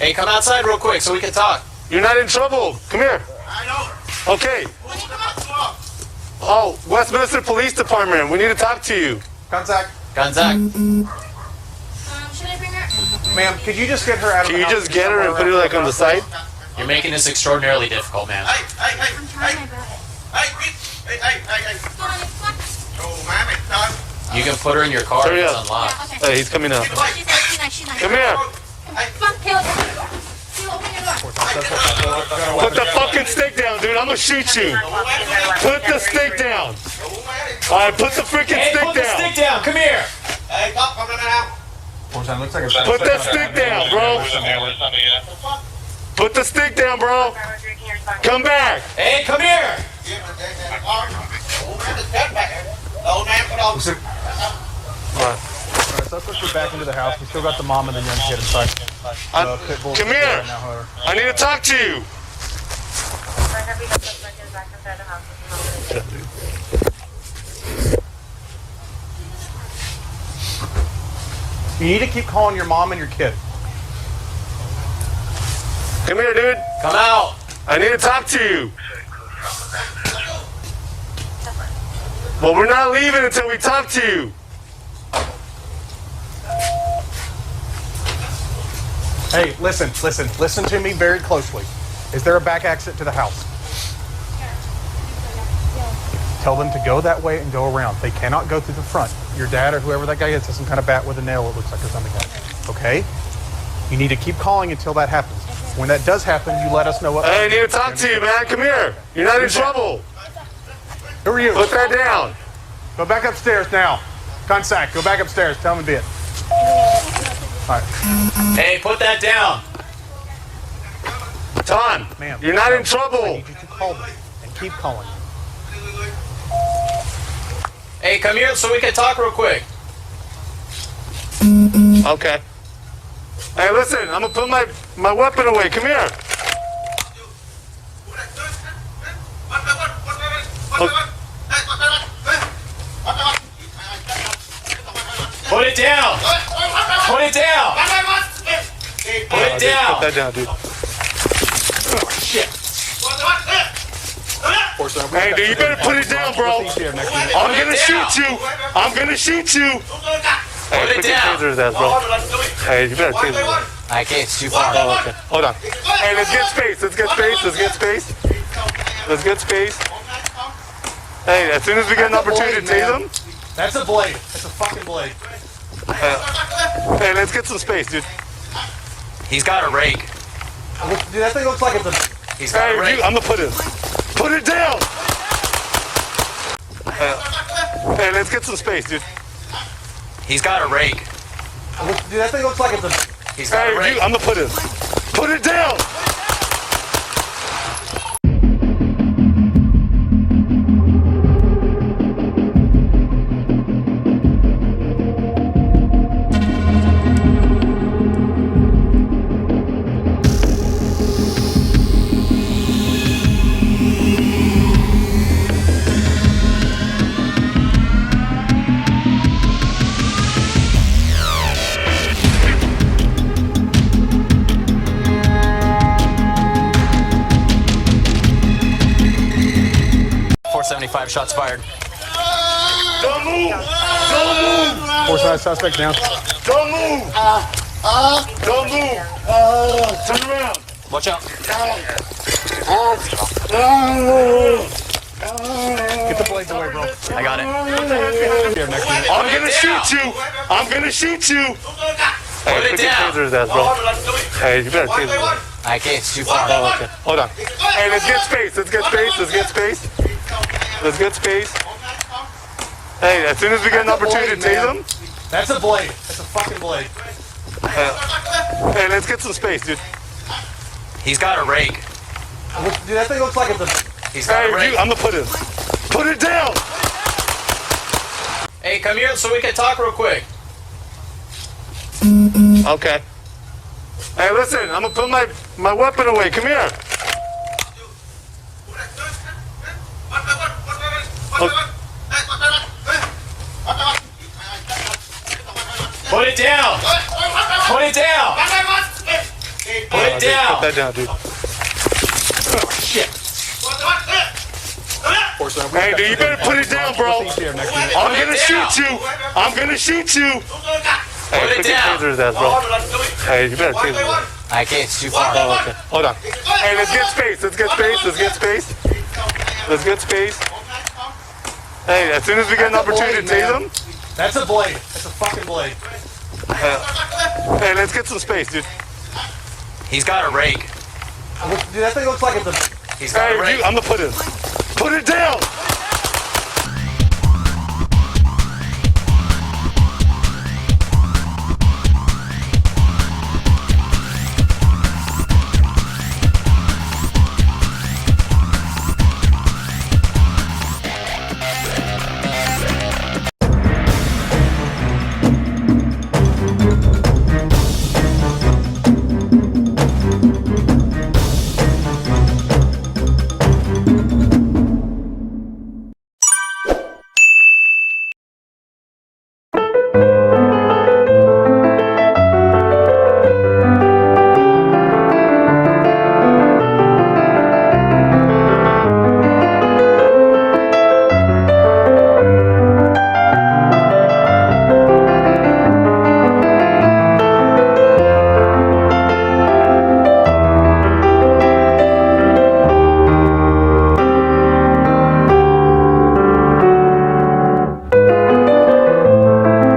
Hey, come outside real quick so we can talk. You're not in trouble. Come here. I know. Okay. Oh, Westminster Police Department. We need to talk to you. Contact. Ganzak. Should I bring her? Ma'am, could you just get her out of Can the you house? just get her and put her like on the side? You're making this extraordinarily difficult, man. Hey, hey, hey, I'm trying hey, my best. hey, hey, hey, hey, hey. Oh, man, it's done. You can put her in your car Hurry if it's up. unlocked. Okay. Hey, he's coming out. She's nice. Come here. Fuck, Caleb. You open your door. Put the fucking stick down, dude. I'm gonna shoot you. Put the stick down. All right, put the freaking Hey, stick put the down. stick down. Come here. Hey, come on now. Looks like Put that stick down, bro. Put the stick down, bro. Come back. Hey, come here. Old man, put on. Suspects are back into the house. We still got the mom and the young kid inside. Come here. I need to talk to you. You need to keep calling your mom and your kid. Come here, dude. Come out. I need to talk to you. Well, we're not leaving until we talk to you. Hey, listen to me very closely. Is there a back exit to the house? Tell them to go that way and go around. They cannot go through the front. Your dad or whoever that guy is has some kind of bat with a nail, it looks like, or something like that. Okay? You need to keep calling until that happens. When that does happen, you let us know what... I need to talk to you, man. Come here. You're not in trouble. Who are you? Put that down. Go back upstairs now. Consack, go back upstairs. Tell him to be it. All right. Hey, put that down. Tom, Ma'am. you're not in I trouble. need you to call me and keep calling. Hey, come here so we can talk real quick. Okay. Hey, listen, I'm gonna put my weapon away. Come here. Put it down. Put it down. Put it Put down. that down, dude. Shit. Hey, dude, you better put it down, bro. I'm gonna shoot you. I'm gonna shoot you. Hey, Put it your down. taser his ass, bro. Hey, you better taser his ass. I can't. It's too far. Oh, okay. Hold on. Hey, let's get space. Let's get space. Let's get space. Let's get space. Hey, as soon as we get an opportunity to tase him, That's a blade. That's a fucking blade. hey, let's get some space, dude. He's got a rake. Dude, that thing looks like it's a... He's got a Hey, rake. I'm gonna put it down. Hey, let's get some space, dude. He's got a rake. Dude, that thing looks like it's a... He's got a Hey, rake. I'm gonna put it down. .75 shots fired. Don't move. Don't move. Force suspect down. Don't move. Don't move. Turn around. Watch out. Get the blades away, bro. I got it. Here, next minute. I'm gonna shoot you. I'm gonna shoot you. Hey, Put it put your down. taser his ass, bro. Hey, you better taser his ass. I can't. It's too far. Oh, okay. Hold on. Hey, let's get space. Let's get space. Let's get space. Let's get space. Hey, as soon as we get an opportunity to tase him, That's a blade. That's a fucking blade. hey, let's get some space, dude. He's got a rake. Dude, that thing looks like it's a... He's got Hey, a rake. I'm gonna put it down. Hey, come here so we can talk real quick. Okay. Hey, listen, I'm gonna put my weapon away. Come here. Put it down. Put it down. Put it down. Put that down, dude. Oh, shit. Hey, dude, you better put it down, bro. I'm gonna shoot you. I'm gonna shoot you. Hey, Put it down. taser his ass, bro. Hey, you better taser his ass. I can't. It's too far. Oh, okay. Hold on. Hey, let's get space. Let's get space. Let's get space. Let's get space. Hey, as soon as we get an opportunity to tase him, That's a blade. That's a fucking blade. hey, let's get some space, dude. He's got a rake. Dude, that thing looks like it's a... He's got a Hey, rake. I'm gonna put it. Put it down.